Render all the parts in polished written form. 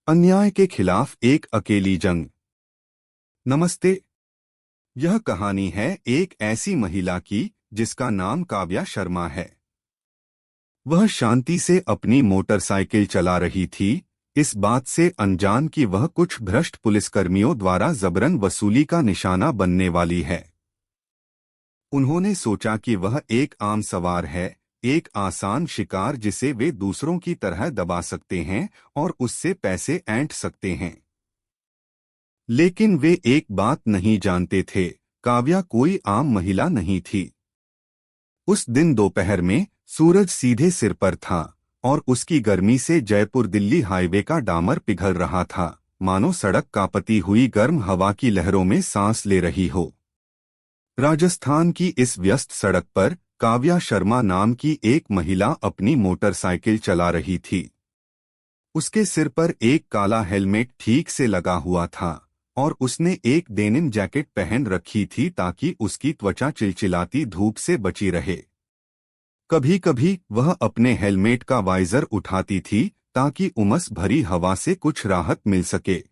अन्याय के खिलाफ एक अकेली जंग। नमस्ते। यह कहानी है एक ऐसी महिला की जिसका नाम काव्या शर्मा है। वह शांति से अपनी मोटरसाइकिल चला रही थी, इस बात से अनजान कि वह कुछ भ्रष्ट पुलिसकर्मियों द्वारा जबरन वसूली का निशाना बनने वाली है। उन्होंने सोचा कि वह एक आम सवार है, एक आसान शिकार जिसे वे दूसरों की तरह दबा सकते हैं और उससे पैसे ऐंठ सकते हैं। लेकिन वे एक बात नहीं जानते थे, काव्या कोई आम महिला नहीं थी। उस दिन दोपहर में सूरज सीधे सिर पर था और उसकी गर्मी से जयपुर दिल्ली हाईवे का डामर पिघल रहा था, मानो सड़क कांपती हुई गर्म हवा की लहरों में सांस ले रही हो। राजस्थान की इस व्यस्त सड़क पर काव्या शर्मा नाम की एक महिला अपनी मोटरसाइकिल चला रही थी। उसके सिर पर एक काला हेलमेट ठीक से लगा हुआ था और उसने एक डेनिम जैकेट पहन रखी थी ताकि उसकी त्वचा चिलचिलाती धूप से बची रहे। कभी कभी वह अपने हेलमेट का वाइजर उठाती थी ताकि उमस भरी हवा से कुछ राहत मिल सके।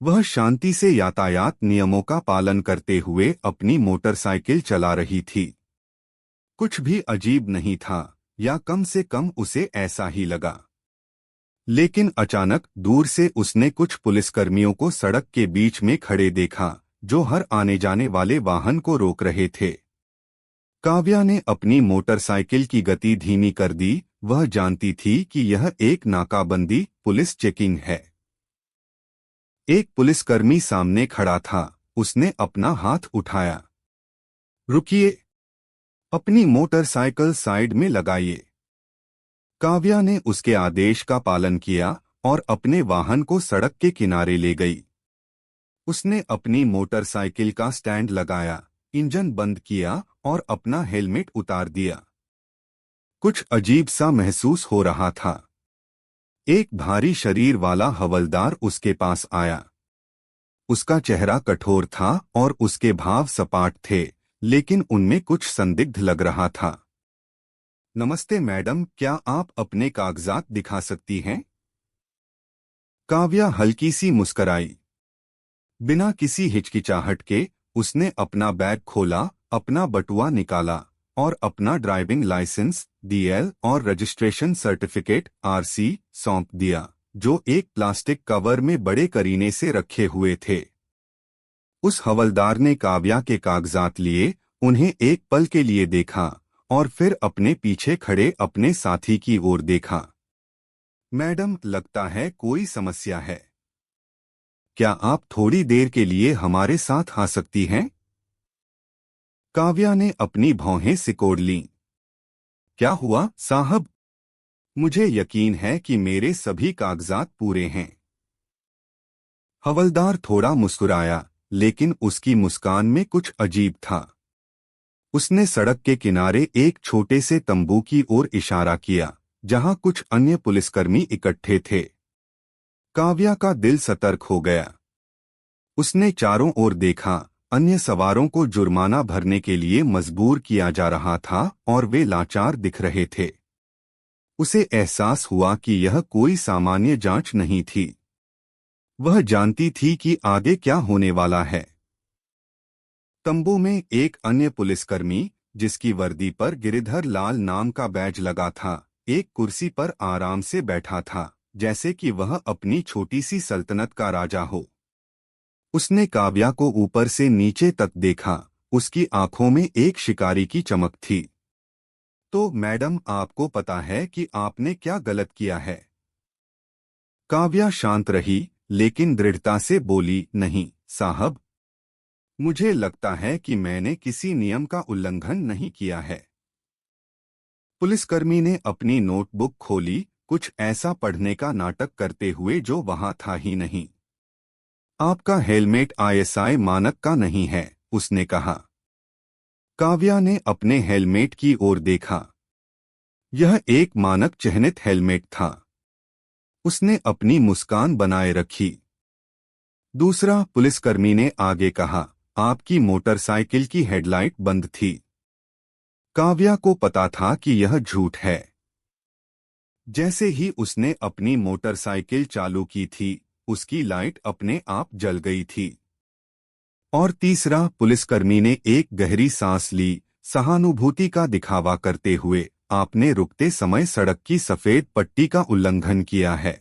वह शांति से यातायात नियमों का पालन करते हुए अपनी मोटरसाइकिल चला रही थी। कुछ भी अजीब नहीं था, या कम से कम उसे ऐसा ही लगा। लेकिन अचानक दूर से उसने कुछ पुलिसकर्मियों को सड़क के बीच में खड़े देखा, जो हर आने जाने वाले वाहन को रोक रहे थे। काव्या ने अपनी मोटरसाइकिल की गति धीमी कर दी। वह जानती थी कि यह एक नाकाबंदी पुलिस चेकिंग है। एक पुलिसकर्मी सामने खड़ा था। उसने अपना हाथ उठाया। रुकिए, अपनी मोटरसाइकिल साइड में लगाइए। काव्या ने उसके आदेश का पालन किया और अपने वाहन को सड़क के किनारे ले गई। उसने अपनी मोटरसाइकिल का स्टैंड लगाया, इंजन बंद किया और अपना हेलमेट उतार दिया। कुछ अजीब सा महसूस हो रहा था। एक भारी शरीर वाला हवलदार उसके पास आया। उसका चेहरा कठोर था और उसके भाव सपाट थे, लेकिन उनमें कुछ संदिग्ध लग रहा था। नमस्ते मैडम, क्या आप अपने कागजात दिखा सकती हैं? काव्या हल्की सी मुस्कराई। बिना किसी हिचकिचाहट के उसने अपना बैग खोला, अपना बटुआ निकाला और अपना ड्राइविंग लाइसेंस, डीएल और रजिस्ट्रेशन सर्टिफिकेट, आरसी, सौंप दिया, जो एक प्लास्टिक कवर में बड़े करीने से रखे हुए थे। उस हवलदार ने काव्या के कागजात लिए, उन्हें एक पल के लिए देखा और फिर अपने पीछे खड़े अपने साथी की ओर देखा। मैडम, लगता है कोई समस्या है। क्या आप थोड़ी देर के लिए हमारे साथ आ सकती हैं? काव्या ने अपनी भौहें सिकोड़ लीं। क्या हुआ साहब? मुझे यकीन है कि मेरे सभी कागजात पूरे हैं। हवलदार थोड़ा मुस्कुराया, लेकिन उसकी मुस्कान में कुछ अजीब था। उसने सड़क के किनारे एक छोटे से तंबू की ओर इशारा किया, जहां कुछ अन्य पुलिसकर्मी इकट्ठे थे। काव्या का दिल सतर्क हो गया। उसने चारों ओर देखा। अन्य सवारों को जुर्माना भरने के लिए मजबूर किया जा रहा था और वे लाचार दिख रहे थे। उसे एहसास हुआ कि यह कोई सामान्य जांच नहीं थी। वह जानती थी कि आगे क्या होने वाला है। तंबू में एक अन्य पुलिसकर्मी, जिसकी वर्दी पर गिरिधर लाल नाम का बैज लगा था, एक कुर्सी पर आराम से बैठा था, जैसे कि वह अपनी छोटी सी सल्तनत का राजा हो। उसने काव्या को ऊपर से नीचे तक देखा। उसकी आंखों में एक शिकारी की चमक थी। तो मैडम, आपको पता है कि आपने क्या गलत किया है? काव्या शांत रही, लेकिन दृढ़ता से बोली, नहीं साहब, मुझे लगता है कि मैंने किसी नियम का उल्लंघन नहीं किया है। पुलिसकर्मी ने अपनी नोटबुक खोली, कुछ ऐसा पढ़ने का नाटक करते हुए जो वहां था ही नहीं। आपका हेलमेट आईएसआई मानक का नहीं है, उसने कहा। काव्या ने अपने हेलमेट की ओर देखा। यह एक मानक चिह्नित हेलमेट था। उसने अपनी मुस्कान बनाए रखी। दूसरा पुलिसकर्मी ने आगे कहा, आपकी मोटरसाइकिल की हेडलाइट बंद थी। काव्या को पता था कि यह झूठ है। जैसे ही उसने अपनी मोटरसाइकिल चालू की थी, उसकी लाइट अपने आप जल गई थी। और तीसरा, पुलिसकर्मी ने एक गहरी सांस ली, सहानुभूति का दिखावा करते हुए। आपने रुकते समय सड़क की सफेद पट्टी का उल्लंघन किया है।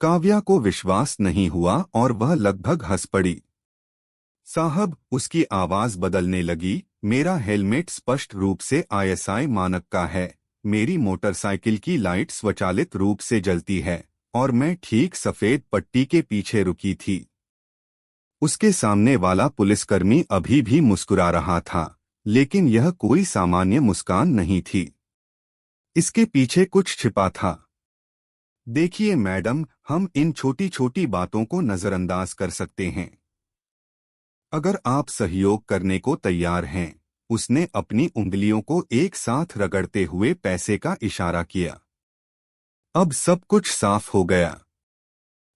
काव्या को विश्वास नहीं हुआ और वह लगभग हंस पड़ी। साहब, उसकी आवाज बदलने लगी, मेरा हेलमेट स्पष्ट रूप से आईएसआई मानक का है। मेरी मोटरसाइकिल की लाइट स्वचालित रूप से जलती है और मैं ठीक सफेद पट्टी के पीछे रुकी थी। उसके सामने वाला पुलिसकर्मी अभी भी मुस्कुरा रहा था, लेकिन यह कोई सामान्य मुस्कान नहीं थी। इसके पीछे कुछ छिपा था। देखिए मैडम, हम इन छोटी छोटी बातों को नजरअंदाज कर सकते हैं अगर आप सहयोग करने को तैयार हैं। उसने अपनी उंगलियों को एक साथ रगड़ते हुए पैसे का इशारा किया। अब सब कुछ साफ हो गया।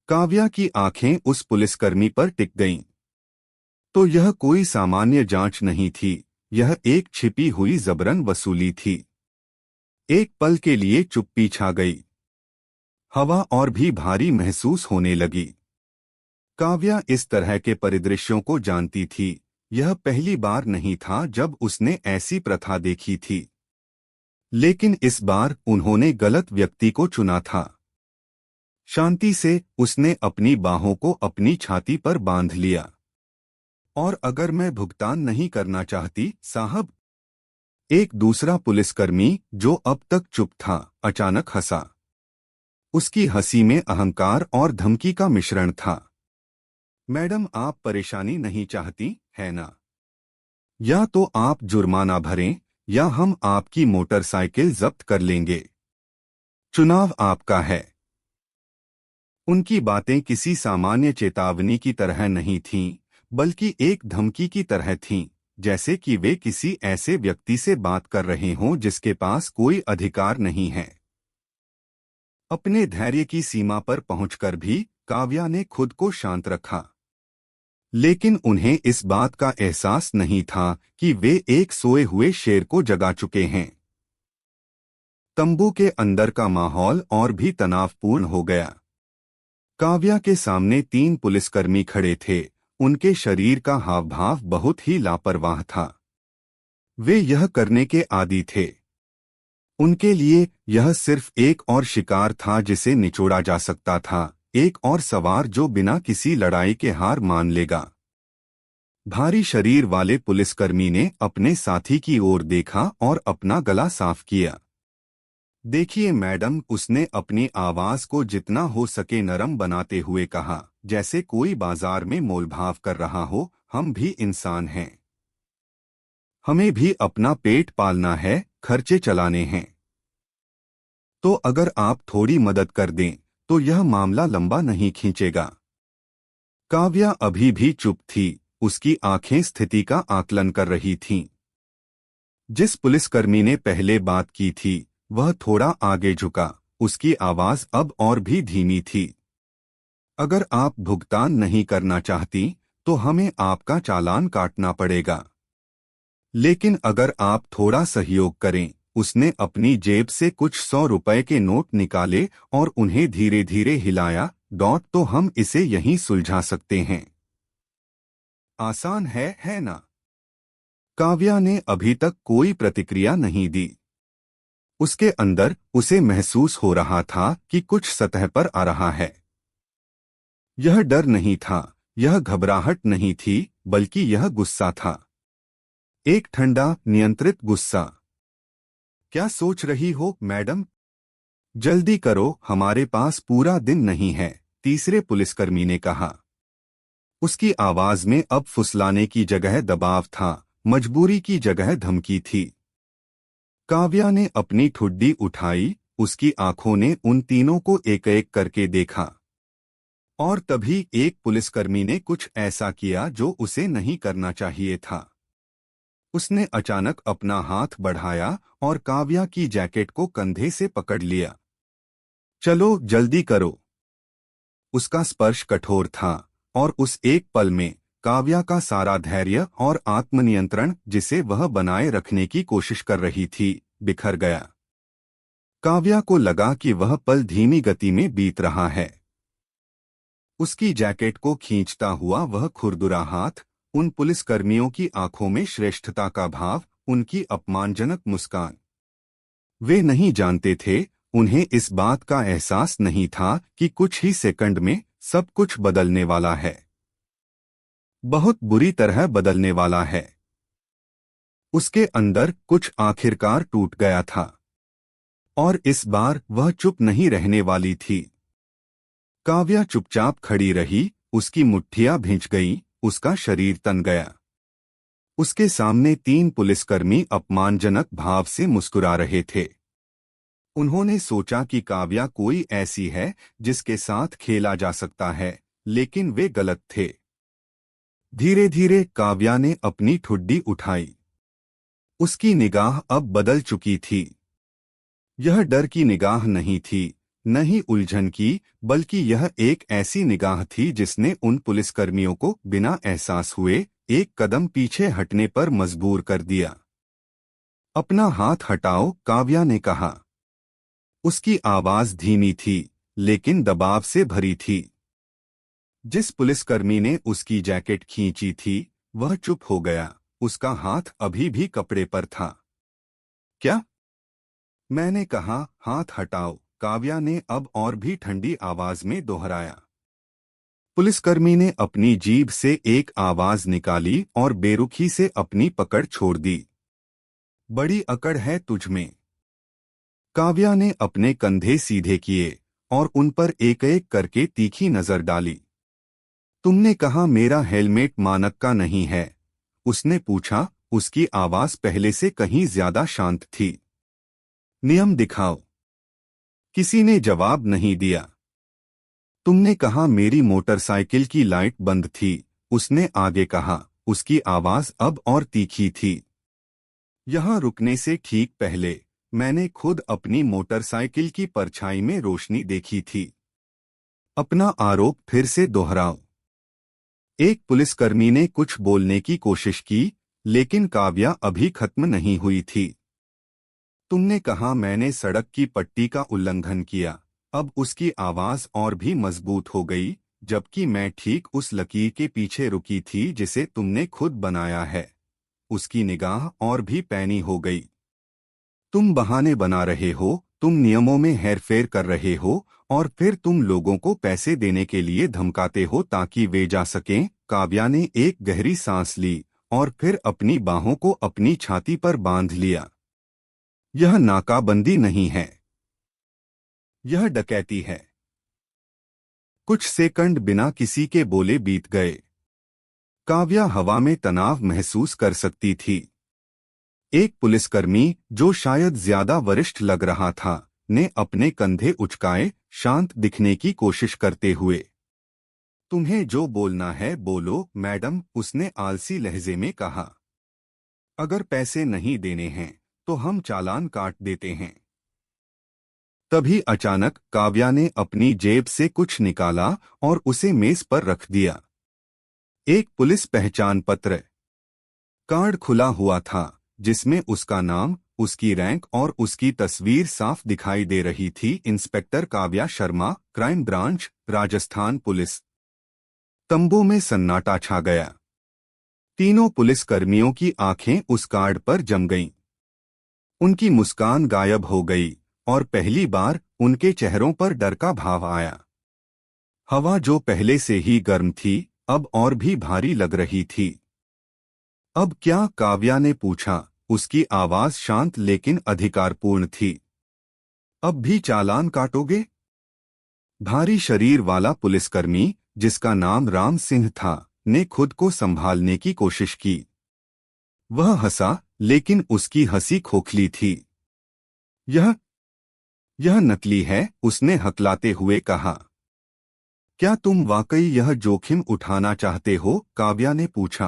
काव्या की आंखें उस पुलिसकर्मी पर टिक गईं। तो यह कोई सामान्य जांच नहीं थी, यह एक छिपी हुई जबरन वसूली थी। एक पल के लिए चुप्पी छा गई। हवा और भी भारी महसूस होने लगी। काव्या इस तरह के परिदृश्यों को जानती थी। यह पहली बार नहीं था जब उसने ऐसी प्रथा देखी थी, लेकिन इस बार उन्होंने गलत व्यक्ति को चुना था। शांति से उसने अपनी बाहों को अपनी छाती पर बांध लिया। और अगर मैं भुगतान नहीं करना चाहती साहब? एक दूसरा पुलिसकर्मी, जो अब तक चुप था, अचानक हंसा। उसकी हंसी में अहंकार और धमकी का मिश्रण था। मैडम, आप परेशानी नहीं चाहती, है ना? या तो आप जुर्माना भरें या हम आपकी मोटरसाइकिल जब्त कर लेंगे। चुनाव आपका है। उनकी बातें किसी सामान्य चेतावनी की तरह नहीं थीं, बल्कि एक धमकी की तरह थीं, जैसे कि वे किसी ऐसे व्यक्ति से बात कर रहे हों जिसके पास कोई अधिकार नहीं है। अपने धैर्य की सीमा पर पहुंचकर भी काव्या ने खुद को शांत रखा। लेकिन उन्हें इस बात का एहसास नहीं था कि वे एक सोए हुए शेर को जगा चुके हैं। तंबू के अंदर का माहौल और भी तनावपूर्ण हो गया। काव्या के सामने 3 पुलिसकर्मी खड़े थे। उनके शरीर का हावभाव बहुत ही लापरवाह था। वे यह करने के आदी थे। उनके लिए यह सिर्फ एक और शिकार था जिसे निचोड़ा जा सकता था, एक और सवार जो बिना किसी लड़ाई के हार मान लेगा। भारी शरीर वाले पुलिसकर्मी ने अपने साथी की ओर देखा और अपना गला साफ किया। देखिए मैडम, उसने अपनी आवाज को जितना हो सके नरम बनाते हुए कहा, जैसे कोई बाजार में मोलभाव कर रहा हो। हम भी इंसान हैं। हमें भी अपना पेट पालना है, खर्चे चलाने हैं। तो अगर आप थोड़ी मदद कर दें तो यह मामला लंबा नहीं खींचेगा। काव्या अभी भी चुप थी, उसकी आंखें स्थिति का आकलन कर रही थीं। जिस पुलिसकर्मी ने पहले बात की थी वह थोड़ा आगे झुका। उसकी आवाज अब और भी धीमी थी। अगर आप भुगतान नहीं करना चाहती तो हमें आपका चालान काटना पड़ेगा। लेकिन अगर आप थोड़ा सहयोग करें। उसने अपनी जेब से कुछ 100 रुपए के नोट निकाले और उन्हें धीरे धीरे हिलाया। तो हम इसे यहीं सुलझा सकते हैं। आसान है ना? काव्या ने अभी तक कोई प्रतिक्रिया नहीं दी। उसके अंदर उसे महसूस हो रहा था कि कुछ सतह पर आ रहा है। यह डर नहीं था, यह घबराहट नहीं थी, बल्कि यह गुस्सा था। एक ठंडा, नियंत्रित गुस्सा। क्या सोच रही हो मैडम? जल्दी करो, हमारे पास पूरा दिन नहीं है, तीसरे पुलिसकर्मी ने कहा। उसकी आवाज में अब फुसलाने की जगह दबाव था, मजबूरी की जगह धमकी थी। काव्या ने अपनी ठुड्डी उठाई। उसकी आंखों ने उन तीनों को एक एक करके देखा। और तभी एक पुलिसकर्मी ने कुछ ऐसा किया जो उसे नहीं करना चाहिए था। उसने अचानक अपना हाथ बढ़ाया और काव्या की जैकेट को कंधे से पकड़ लिया। चलो जल्दी करो। उसका स्पर्श कठोर था और उस एक पल में काव्या का सारा धैर्य और आत्मनियंत्रण जिसे वह बनाए रखने की कोशिश कर रही थी, बिखर गया। काव्या को लगा कि वह पल धीमी गति में बीत रहा है। उसकी जैकेट को खींचता हुआ वह खुरदुरा हाथ, उन पुलिसकर्मियों की आंखों में श्रेष्ठता का भाव, उनकी अपमानजनक मुस्कान। वे नहीं जानते थे, उन्हें इस बात का एहसास नहीं था कि कुछ ही सेकंड में सब कुछ बदलने वाला है, बहुत बुरी तरह बदलने वाला है। उसके अंदर कुछ आखिरकार टूट गया था, और इस बार वह चुप नहीं रहने वाली थी। काव्या चुपचाप खड़ी रही, उसकी मुट्ठियां भिंच गईं, उसका शरीर तन गया। उसके सामने 3 पुलिसकर्मी अपमानजनक भाव से मुस्कुरा रहे थे। उन्होंने सोचा कि काव्या कोई ऐसी है जिसके साथ खेला जा सकता है, लेकिन वे गलत थे। धीरे धीरे काव्या ने अपनी ठुड्डी उठाई। उसकी निगाह अब बदल चुकी थी। यह डर की निगाह नहीं थी, न ही उलझन की, बल्कि यह एक ऐसी निगाह थी जिसने उन पुलिसकर्मियों को बिना एहसास हुए एक कदम पीछे हटने पर मजबूर कर दिया। अपना हाथ हटाओ, काव्या ने कहा। उसकी आवाज धीमी थी, लेकिन दबाव से भरी थी। जिस पुलिसकर्मी ने उसकी जैकेट खींची थी, वह चुप हो गया। उसका हाथ अभी भी कपड़े पर था। क्या? मैंने कहा, हाथ हटाओ, काव्या ने अब और भी ठंडी आवाज में दोहराया। पुलिसकर्मी ने अपनी जीभ से एक आवाज निकाली और बेरुखी से अपनी पकड़ छोड़ दी। बड़ी अकड़ है तुझमें। काव्या ने अपने कंधे सीधे किए और उन पर एक एक करके तीखी नजर डाली। तुमने कहा मेरा हेलमेट मानक का नहीं है, उसने पूछा। उसकी आवाज पहले से कहीं ज्यादा शांत थी। नियम दिखाओ। किसी ने जवाब नहीं दिया। तुमने कहा मेरी मोटरसाइकिल की लाइट बंद थी, उसने आगे कहा। उसकी आवाज अब और तीखी थी। यहां रुकने से ठीक पहले मैंने खुद अपनी मोटरसाइकिल की परछाई में रोशनी देखी थी। अपना आरोप फिर से दोहराओ। एक पुलिसकर्मी ने कुछ बोलने की कोशिश की, लेकिन काव्या अभी खत्म नहीं हुई थी। तुमने कहा मैंने सड़क की पट्टी का उल्लंघन किया। अब उसकी आवाज और भी मजबूत हो गई, जबकि मैं ठीक उस लकीर के पीछे रुकी थी जिसे तुमने खुद बनाया है। उसकी निगाह और भी पैनी हो गई। तुम बहाने बना रहे हो, तुम नियमों में हेरफेर कर रहे हो, और फिर तुम लोगों को पैसे देने के लिए धमकाते हो ताकि वे जा सकें। काव्या ने एक गहरी सांस ली और फिर अपनी बाहों को अपनी छाती पर बांध लिया। यह नाकाबंदी नहीं है, यह डकैती है। कुछ सेकंड बिना किसी के बोले बीत गए। काव्या हवा में तनाव महसूस कर सकती थी। एक पुलिसकर्मी, जो शायद ज्यादा वरिष्ठ लग रहा था, ने अपने कंधे उचकाए, शांत दिखने की कोशिश करते हुए। तुम्हें जो बोलना है बोलो, मैडम, उसने आलसी लहजे में कहा। अगर पैसे नहीं देने हैं तो हम चालान काट देते हैं। तभी अचानक काव्या ने अपनी जेब से कुछ निकाला और उसे मेज पर रख दिया। एक पुलिस पहचान पत्र कार्ड खुला हुआ था, जिसमें उसका नाम, उसकी रैंक और उसकी तस्वीर साफ दिखाई दे रही थी। Inspector Kavya Sharma, crime branch, Rajasthan police. तंबू में सन्नाटा छा गया। तीनों पुलिसकर्मियों की आंखें उस कार्ड पर जम गईं। उनकी मुस्कान गायब हो गई और पहली बार उनके चेहरों पर डर का भाव आया। हवा जो पहले से ही गर्म थी, अब और भी भारी लग रही थी। अब क्या? काव्या ने पूछा। उसकी आवाज शांत लेकिन अधिकारपूर्ण थी। अब भी चालान काटोगे? भारी शरीर वाला पुलिसकर्मी, जिसका नाम राम सिंह था, ने खुद को संभालने की कोशिश की। वह हंसा, लेकिन उसकी हंसी खोखली थी। यह नकली है, उसने हकलाते हुए कहा। क्या तुम वाकई यह जोखिम उठाना चाहते हो? काव्या ने पूछा।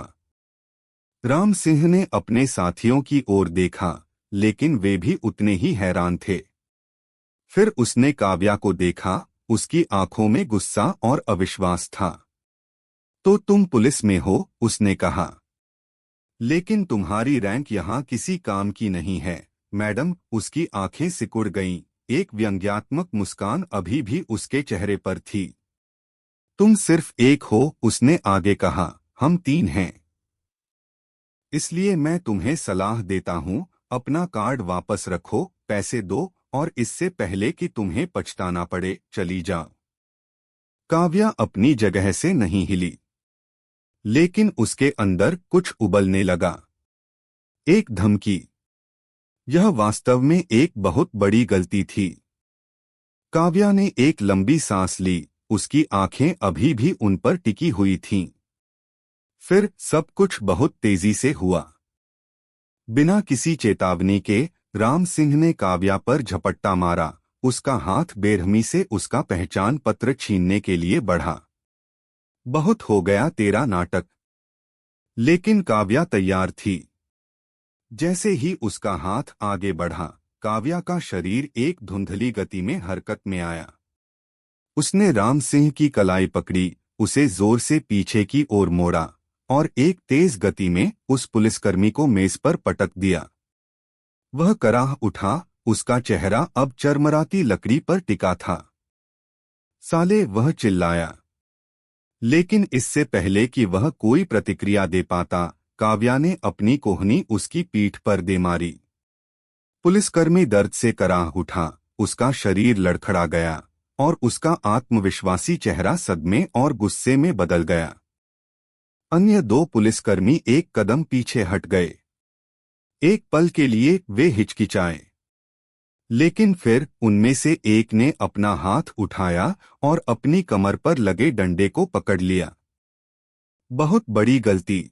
राम सिंह ने अपने साथियों की ओर देखा, लेकिन वे भी उतने ही हैरान थे। फिर उसने काव्या को देखा, उसकी आंखों में गुस्सा और अविश्वास था। तो तुम पुलिस में हो, उसने कहा। लेकिन तुम्हारी रैंक यहाँ किसी काम की नहीं है, मैडम। उसकी आंखें सिकुड़ गईं, एक व्यंग्यात्मक मुस्कान अभी भी उसके चेहरे पर थी। तुम सिर्फ एक हो, उसने आगे कहा, हम तीन हैं। इसलिए मैं तुम्हें सलाह देता हूं, अपना कार्ड वापस रखो, पैसे दो, और इससे पहले कि तुम्हें पछताना पड़े, चली जा। काव्या अपनी जगह से नहीं हिली, लेकिन उसके अंदर कुछ उबलने लगा। एक धमकी। यह वास्तव में एक बहुत बड़ी गलती थी। काव्या ने एक लंबी सांस ली, उसकी आंखें अभी भी उन पर टिकी हुई थीं। फिर सब कुछ बहुत तेजी से हुआ। बिना किसी चेतावनी के राम सिंह ने काव्या पर झपट्टा मारा। उसका हाथ बेरहमी से उसका पहचान पत्र छीनने के लिए बढ़ा। बहुत हो गया तेरा नाटक। लेकिन काव्या तैयार थी। जैसे ही उसका हाथ आगे बढ़ा, काव्या का शरीर एक धुंधली गति में हरकत में आया। उसने राम सिंह की कलाई पकड़ी, उसे जोर से पीछे की ओर मोड़ा और एक तेज गति में उस पुलिसकर्मी को मेज पर पटक दिया। वह कराह उठा, उसका चेहरा अब चरमराती लकड़ी पर टिका था। साले, वह चिल्लाया। लेकिन इससे पहले कि वह कोई प्रतिक्रिया दे पाता, काव्या ने अपनी कोहनी उसकी पीठ पर दे मारी। पुलिसकर्मी दर्द से कराह उठा, उसका शरीर लड़खड़ा गया और उसका आत्मविश्वासी चेहरा सदमे और गुस्से में बदल गया। अन्य दो पुलिसकर्मी एक कदम पीछे हट गए। एक पल के लिए वे हिचकिचाए, लेकिन फिर उनमें से एक ने अपना हाथ उठाया और अपनी कमर पर लगे डंडे को पकड़ लिया। बहुत बड़ी गलती।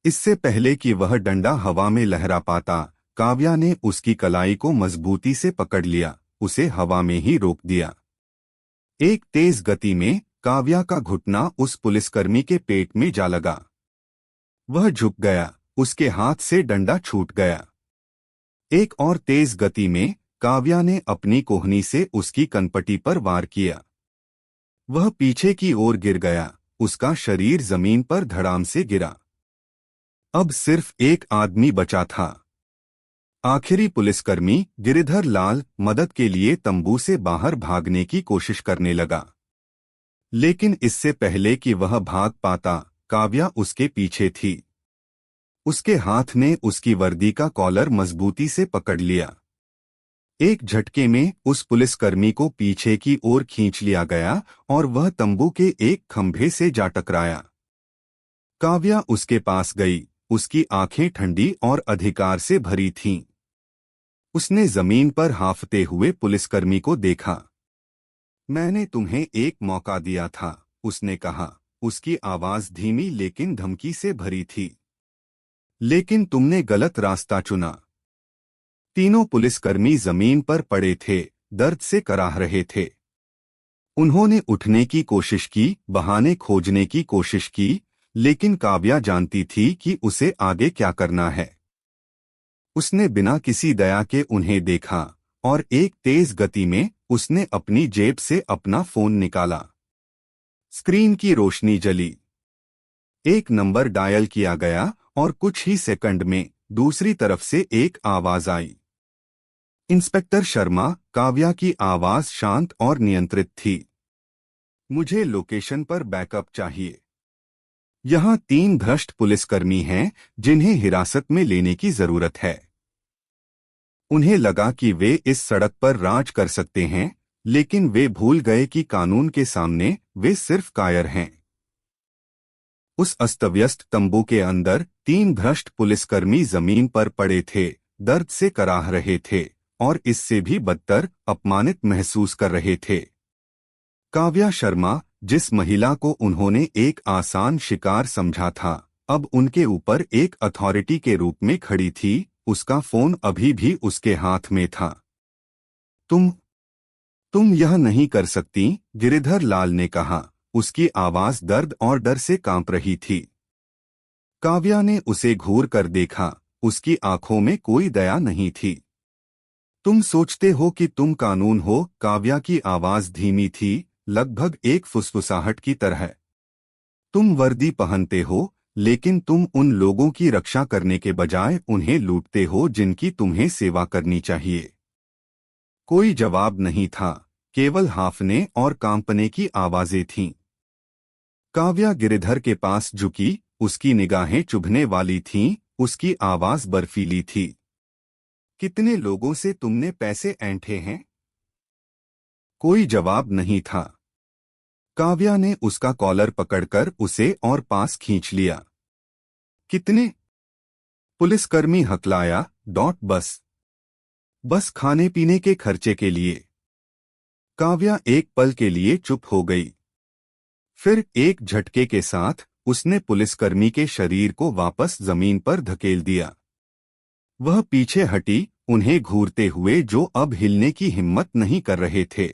इससे पहले कि वह डंडा हवा में लहरा पाता, काव्या ने उसकी कलाई को मजबूती से पकड़ लिया, उसे हवा में ही रोक दिया। एक तेज गति में काव्या का घुटना उस पुलिसकर्मी के पेट में जा लगा। वह झुक गया, उसके हाथ से डंडा छूट गया। एक और तेज गति में काव्या ने अपनी कोहनी से उसकी कनपटी पर वार किया। वह पीछे की ओर गिर गया, उसका शरीर जमीन पर धड़ाम से गिरा। अब सिर्फ एक आदमी बचा था। आखिरी पुलिसकर्मी गिरिधर लाल मदद के लिए तंबू से बाहर भागने की कोशिश करने लगा। लेकिन इससे पहले कि वह भाग पाता, काव्या उसके पीछे थी। उसके हाथ ने उसकी वर्दी का कॉलर मजबूती से पकड़ लिया। एक झटके में उस पुलिसकर्मी को पीछे की ओर खींच लिया गया और वह तंबू के एक खंभे से जा टकराया। काव्या उसके पास गई, उसकी आंखें ठंडी और अधिकार से भरी थीं। उसने जमीन पर हांफते हुए पुलिसकर्मी को देखा। मैंने तुम्हें एक मौका दिया था, उसने कहा। उसकी आवाज धीमी लेकिन धमकी से भरी थी। लेकिन तुमने गलत रास्ता चुना। तीनों पुलिसकर्मी जमीन पर पड़े थे, दर्द से कराह रहे थे। उन्होंने उठने की कोशिश की, बहाने खोजने की कोशिश की, लेकिन काव्या जानती थी कि उसे आगे क्या करना है। उसने बिना किसी दया के उन्हें देखा और एक तेज गति में उसने अपनी जेब से अपना फोन निकाला। स्क्रीन की रोशनी जली। एक नंबर डायल किया गया और कुछ ही सेकंड में दूसरी तरफ से एक आवाज आई। इंस्पेक्टर शर्मा। काव्या की आवाज शांत और नियंत्रित थी। मुझे लोकेशन पर बैकअप चाहिए। यहाँ 3 भ्रष्ट पुलिसकर्मी हैं जिन्हें हिरासत में लेने की जरूरत है। उन्हें लगा कि वे इस सड़क पर राज कर सकते हैं, लेकिन वे भूल गए कि कानून के सामने वे सिर्फ कायर हैं। उस अस्तव्यस्त तंबू के अंदर 3 भ्रष्ट पुलिसकर्मी जमीन पर पड़े थे, दर्द से कराह रहे थे और इससे भी बदतर अपमानित महसूस कर रहे थे। काव्या शर्मा, जिस महिला को उन्होंने एक आसान शिकार समझा था, अब उनके ऊपर एक अथॉरिटी के रूप में खड़ी थी। उसका फोन अभी भी उसके हाथ में था। तुम यह नहीं कर सकती, गिरिधर लाल ने कहा। उसकी आवाज दर्द और डर से कांप रही थी। काव्या ने उसे घूर कर देखा, उसकी आंखों में कोई दया नहीं थी। तुम सोचते हो कि तुम कानून हो? काव्या की आवाज धीमी थी, लगभग एक फुसफुसाहट की तरह। तुम वर्दी पहनते हो, लेकिन तुम उन लोगों की रक्षा करने के बजाय उन्हें लूटते हो जिनकी तुम्हें सेवा करनी चाहिए। कोई जवाब नहीं था, केवल हाफने और कांपने की आवाजें थीं। काव्या गिरधर के पास झुकी, उसकी निगाहें चुभने वाली थीं, उसकी आवाज बर्फीली थी। कितने लोगों से तुमने पैसे ऐंठे हैं? कोई जवाब नहीं था। काव्या ने उसका कॉलर पकड़कर उसे और पास खींच लिया। कितने? पुलिसकर्मी हकलाया। बस। बस खाने पीने के खर्चे के लिए। काव्या एक पल के लिए चुप हो गई। फिर एक झटके के साथ उसने पुलिसकर्मी के शरीर को वापस जमीन पर धकेल दिया। वह पीछे हटी, उन्हें घूरते हुए जो अब हिलने की हिम्मत नहीं कर रहे थे।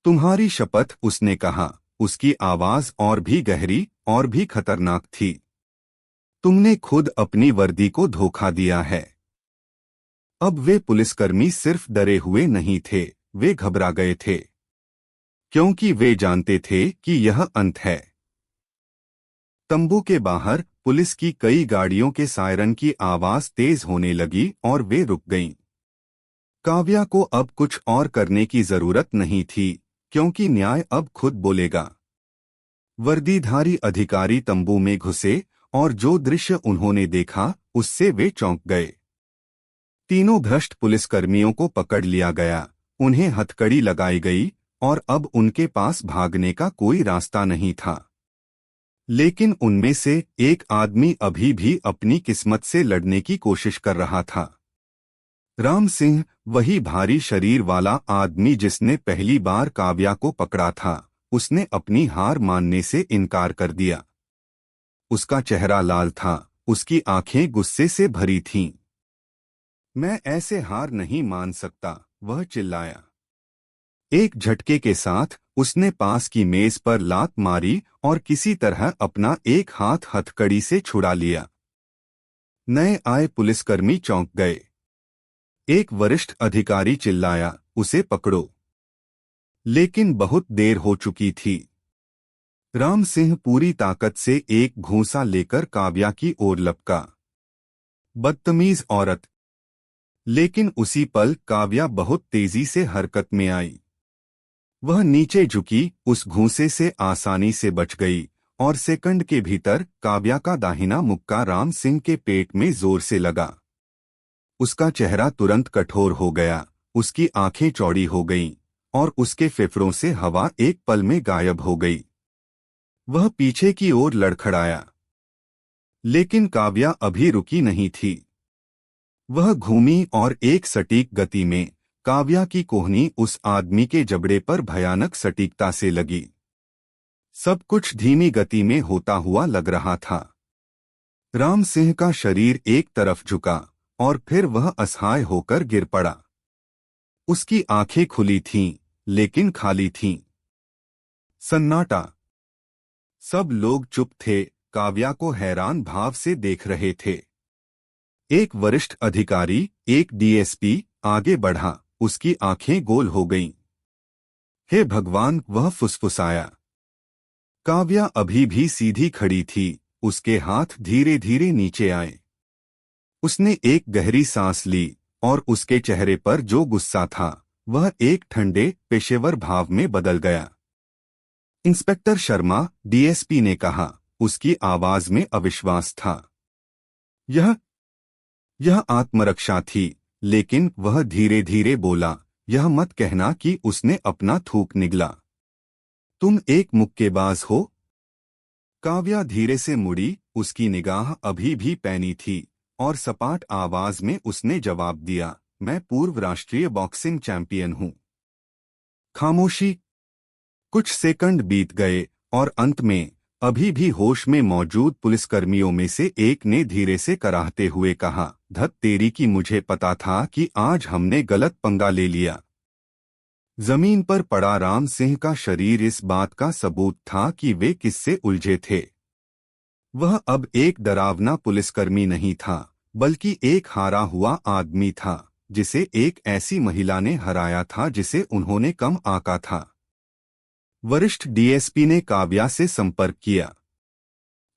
तुम्हारी शपथ, उसने कहा, उसकी आवाज और भी गहरी और भी खतरनाक थी। तुमने खुद अपनी वर्दी को धोखा दिया है। अब वे पुलिसकर्मी सिर्फ डरे हुए नहीं थे, वे घबरा गए थे, क्योंकि वे जानते थे कि यह अंत है। तंबू के बाहर पुलिस की कई गाड़ियों के सायरन की आवाज तेज होने लगी और वे रुक गईं। काव्या को अब कुछ और करने की जरूरत नहीं थी, क्योंकि न्याय अब खुद बोलेगा। वर्दीधारी अधिकारी तंबू में घुसे और जो दृश्य उन्होंने देखा उससे वे चौंक गए। तीनों भ्रष्ट पुलिसकर्मियों को पकड़ लिया गया, उन्हें हथकड़ी लगाई गई और अब उनके पास भागने का कोई रास्ता नहीं था। लेकिन उनमें से एक आदमी अभी भी अपनी किस्मत से लड़ने की कोशिश कर रहा था। राम सिंह, वही भारी शरीर वाला आदमी जिसने पहली बार काव्या को पकड़ा था, उसने अपनी हार मानने से इनकार कर दिया। उसका चेहरा लाल था, उसकी आंखें गुस्से से भरी थीं। मैं ऐसे हार नहीं मान सकता, वह चिल्लाया। एक झटके के साथ उसने पास की मेज पर लात मारी और किसी तरह अपना एक हाथ हथकड़ी से छुड़ा लिया। नए आए पुलिसकर्मी चौंक गए। एक वरिष्ठ अधिकारी चिल्लाया, उसे पकड़ो। लेकिन बहुत देर हो चुकी थी। राम सिंह पूरी ताकत से एक घूंसा लेकर काव्या की ओर लपका। बदतमीज औरत। लेकिन उसी पल काव्या बहुत तेजी से हरकत में आई। वह नीचे झुकी, उस घूंसे से आसानी से बच गई और सेकंड के भीतर काव्या का दाहिना मुक्का राम सिंह के पेट में जोर से लगा। उसका चेहरा तुरंत कठोर हो गया, उसकी आंखें चौड़ी हो गईं और उसके फेफड़ों से हवा एक पल में गायब हो गई। वह पीछे की ओर लड़खड़ाया, लेकिन काव्या अभी रुकी नहीं थी। वह घूमी और एक सटीक गति में काव्या की कोहनी उस आदमी के जबड़े पर भयानक सटीकता से लगी। सब कुछ धीमी गति में होता हुआ लग रहा था। राम सिंह का शरीर एक तरफ झुका और फिर वह असहाय होकर गिर पड़ा। उसकी आंखें खुली थीं, लेकिन खाली थीं। सन्नाटा। सब लोग चुप थे, काव्या को हैरान भाव से देख रहे थे। एक वरिष्ठ अधिकारी, एक डीएसपी, आगे बढ़ा, उसकी आंखें गोल हो गईं। हे भगवान, वह फुसफुसाया। काव्या अभी भी सीधी खड़ी थी, उसके हाथ धीरे धीरे नीचे आए। उसने एक गहरी सांस ली और उसके चेहरे पर जो गुस्सा था वह एक ठंडे, पेशेवर भाव में बदल गया। इंस्पेक्टर शर्मा, डीएसपी ने कहा, उसकी आवाज में अविश्वास था। यह आत्मरक्षा थी, लेकिन वह धीरे धीरे बोला, यह मत कहना कि उसने अपना थूक निगला। तुम एक मुक्केबाज हो। काव्या धीरे से मुड़ी, उसकी निगाह अभी भी पैनी थी और सपाट आवाज में उसने जवाब दिया, मैं पूर्व राष्ट्रीय बॉक्सिंग चैंपियन हूं। खामोशी। कुछ सेकंड बीत गए और अंत में अभी भी होश में मौजूद पुलिसकर्मियों में से एक ने धीरे से कराहते हुए कहा, धत तेरी की, मुझे पता था कि आज हमने गलत पंगा ले लिया। जमीन पर पड़ा राम सिंह का शरीर इस बात का सबूत था कि वे किससे उलझे थे। वह अब एक डरावना पुलिसकर्मी नहीं था, बल्कि एक हारा हुआ आदमी था, जिसे एक ऐसी महिला ने हराया था जिसे उन्होंने कम आंका था। वरिष्ठ डीएसपी ने काव्या से संपर्क किया।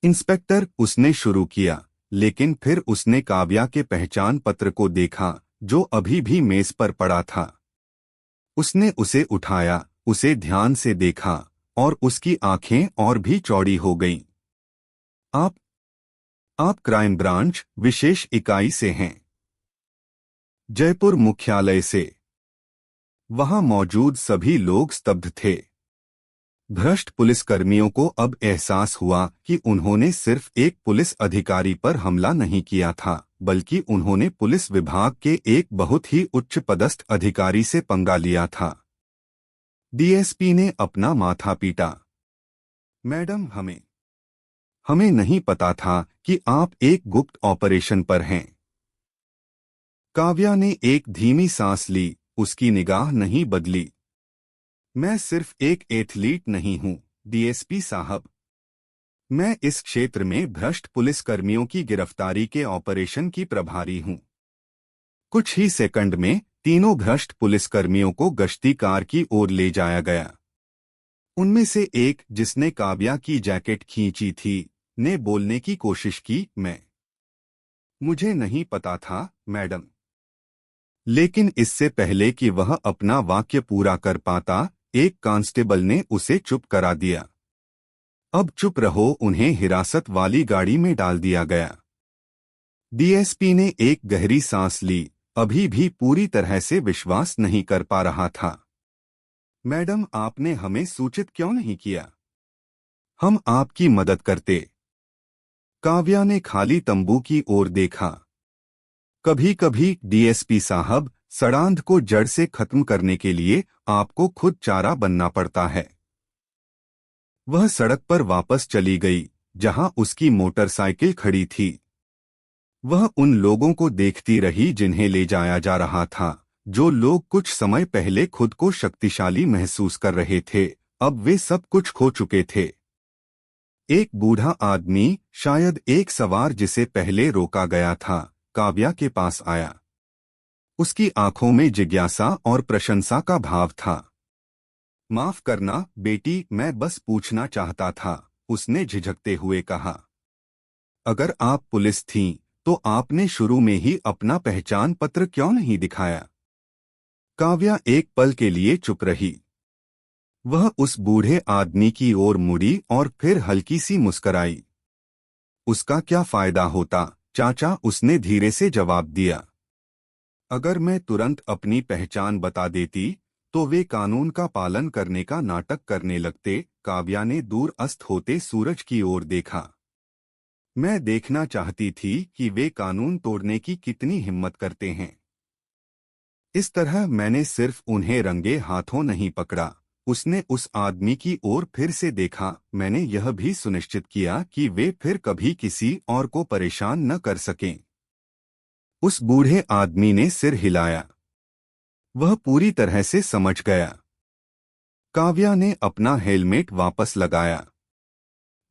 इंस्पेक्टर, उसने शुरू किया, लेकिन फिर उसने काव्या के पहचान पत्र को देखा, जो अभी भी मेज पर पड़ा था। उसने उसे उठाया, उसे ध्यान से देखा और उसकी आंखें और भी चौड़ी हो गईं। आप आप क्राइम ब्रांच विशेष इकाई से हैं? जयपुर मुख्यालय से। वहां मौजूद सभी लोग स्तब्ध थे। भ्रष्ट पुलिसकर्मियों को अब एहसास हुआ कि उन्होंने सिर्फ एक पुलिस अधिकारी पर हमला नहीं किया था, बल्कि उन्होंने पुलिस विभाग के एक बहुत ही उच्च पदस्थ अधिकारी से पंगा लिया था। डीएसपी ने अपना माथा पीटा। मैडम, हमें नहीं पता था कि आप एक गुप्त ऑपरेशन पर हैं। काव्या ने एक धीमी सांस ली, उसकी निगाह नहीं बदली। मैं सिर्फ एक एथलीट नहीं हूं, डीएसपी साहब। मैं इस क्षेत्र में भ्रष्ट पुलिसकर्मियों की गिरफ्तारी के ऑपरेशन की प्रभारी हूं। कुछ ही सेकंड में तीनों भ्रष्ट पुलिसकर्मियों को गश्ती कार की ओर ले जाया गया। उनमें से एक, जिसने काव्या की जैकेट खींची थी, ने बोलने की कोशिश की, मुझे नहीं पता था, मैडम। लेकिन इससे पहले कि वह अपना वाक्य पूरा कर पाता, एक कांस्टेबल ने उसे चुप करा दिया। अब चुप रहो, उन्हें हिरासत वाली गाड़ी में डाल दिया गया। डीएसपी ने एक गहरी सांस ली, अभी भी पूरी तरह से विश्वास नहीं कर पा रहा था। मैडम, आपने हमें सूचित क्यों नहीं किया? हम आपकी मदद करते। काव्या ने खाली तंबू की ओर देखा। कभी कभी डीएसपी साहब, सड़ांध को जड़ से खत्म करने के लिए आपको खुद चारा बनना पड़ता है। वह सड़क पर वापस चली गई, जहां उसकी मोटरसाइकिल खड़ी थी। वह उन लोगों को देखती रही जिन्हें ले जाया जा रहा था, जो लोग कुछ समय पहले खुद को शक्तिशाली महसूस कर रहे थे, अब वे सब कुछ खो चुके थे। एक बूढ़ा आदमी, शायद एक सवार जिसे पहले रोका गया था, काव्या के पास आया। उसकी आंखों में जिज्ञासा और प्रशंसा का भाव था। माफ करना बेटी, मैं बस पूछना चाहता था, उसने झिझकते हुए कहा। अगर आप पुलिस थीं, तो आपने शुरू में ही अपना पहचान पत्र क्यों नहीं दिखाया? काव्या एक पल के लिए चुप रही। वह उस बूढ़े आदमी की ओर मुड़ी और फिर हल्की सी मुस्कराई। उसका क्या फायदा होता, चाचा, उसने धीरे से जवाब दिया। अगर मैं तुरंत अपनी पहचान बता देती, तो वे कानून का पालन करने का नाटक करने लगते। काव्या ने दूर अस्त होते सूरज की ओर देखा। मैं देखना चाहती थी कि वे कानून तोड़ने की कितनी हिम्मत करते हैं। इस तरह मैंने सिर्फ उन्हें रंगे हाथों नहीं पकड़ा। उसने उस आदमी की ओर फिर से देखा। मैंने यह भी सुनिश्चित किया कि वे फिर कभी किसी और को परेशान न कर सकें। उस बूढ़े आदमी ने सिर हिलाया। वह पूरी तरह से समझ गया। काव्या ने अपना हेलमेट वापस लगाया।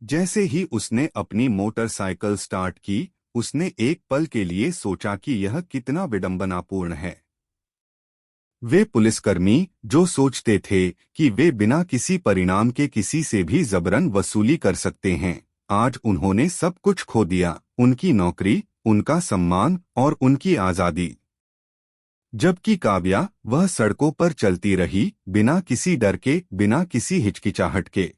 जैसे ही उसने अपनी मोटरसाइकिल स्टार्ट की, उसने एक पल के लिए सोचा कि यह कितना विडंबनापूर्ण है। वे पुलिसकर्मी, जो सोचते थे कि वे बिना किसी परिणाम के किसी से भी जबरन वसूली कर सकते हैं, आज उन्होंने सब कुछ खो दिया, उनकी नौकरी, उनका सम्मान और उनकी आजादी। जबकि काव्या, वह सड़कों पर चलती रही, बिना किसी डर के, बिना किसी हिचकिचाहट के।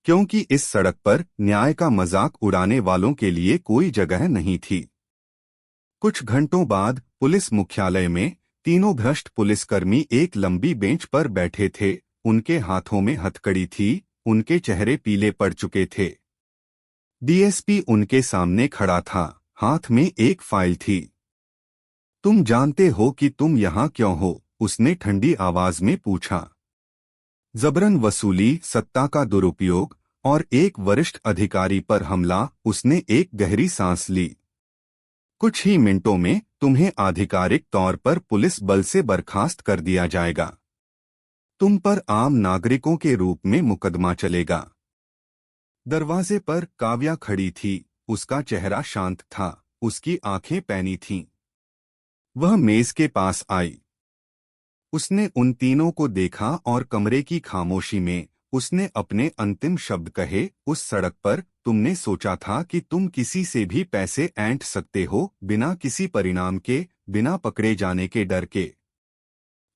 क्योंकि इस सड़क पर न्याय का मजाक उड़ाने वालों के लिए कोई जगह नहीं थी। कुछ घंटों बाद पुलिस मुख्यालय में तीनों भ्रष्ट पुलिसकर्मी एक लंबी बेंच पर बैठे थे। उनके हाथों में हथकड़ी थी, उनके चेहरे पीले पड़ चुके थे। डीएसपी उनके सामने खड़ा था, हाथ में एक फाइल थी। तुम जानते हो कि तुम यहाँ क्यों हो? उसने ठंडी आवाज में पूछा। जबरन वसूली, सत्ता का दुरुपयोग और एक वरिष्ठ अधिकारी पर हमला। उसने एक गहरी सांस ली। कुछ ही मिनटों में तुम्हें आधिकारिक तौर पर पुलिस बल से बर्खास्त कर दिया जाएगा। तुम पर आम नागरिकों के रूप में मुकदमा चलेगा। दरवाजे पर काव्या खड़ी थी, उसका चेहरा शांत था, उसकी आंखें पैनी थीं। वह मेज के पास आई। उसने उन तीनों को देखा और कमरे की खामोशी में उसने अपने अंतिम शब्द कहे। उस सड़क पर तुमने सोचा था कि तुम किसी से भी पैसे ऐंठ सकते हो, बिना किसी परिणाम के, बिना पकड़े जाने के डर के।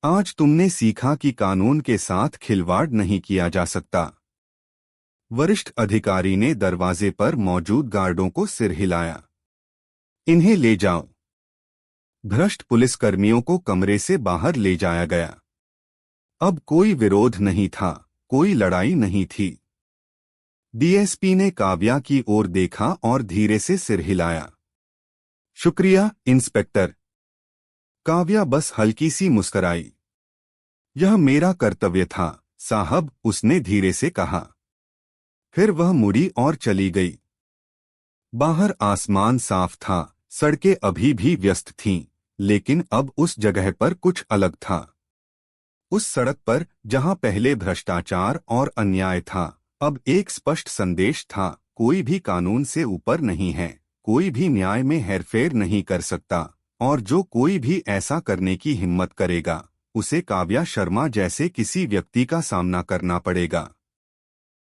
आज तुमने सीखा कि कानून के साथ खिलवाड़ नहीं किया जा सकता। वरिष्ठ अधिकारी ने दरवाजे पर मौजूद गार्डों को सिर हिलाया। इन्हें ले जाओ। भ्रष्ट पुलिसकर्मियों को कमरे से बाहर ले जाया गया। अब कोई विरोध नहीं था, कोई लड़ाई नहीं थी। डीएसपी ने काव्या की ओर देखा और धीरे से सिर हिलाया। शुक्रिया, इंस्पेक्टर। काव्या बस हल्की सी मुस्कराई। यह मेरा कर्तव्य था, साहब, उसने धीरे से कहा। फिर वह मुड़ी और चली गई। बाहर आसमान साफ था, सड़कें अभी भी व्यस्त थीं, लेकिन अब उस जगह पर कुछ अलग था। उस सड़क पर जहां पहले भ्रष्टाचार और अन्याय था, अब एक स्पष्ट संदेश था, कोई भी कानून से ऊपर नहीं है, कोई भी न्याय में हेरफेर नहीं कर सकता, और जो कोई भी ऐसा करने की हिम्मत करेगा, उसे काव्या शर्मा जैसे किसी व्यक्ति का सामना करना पड़ेगा।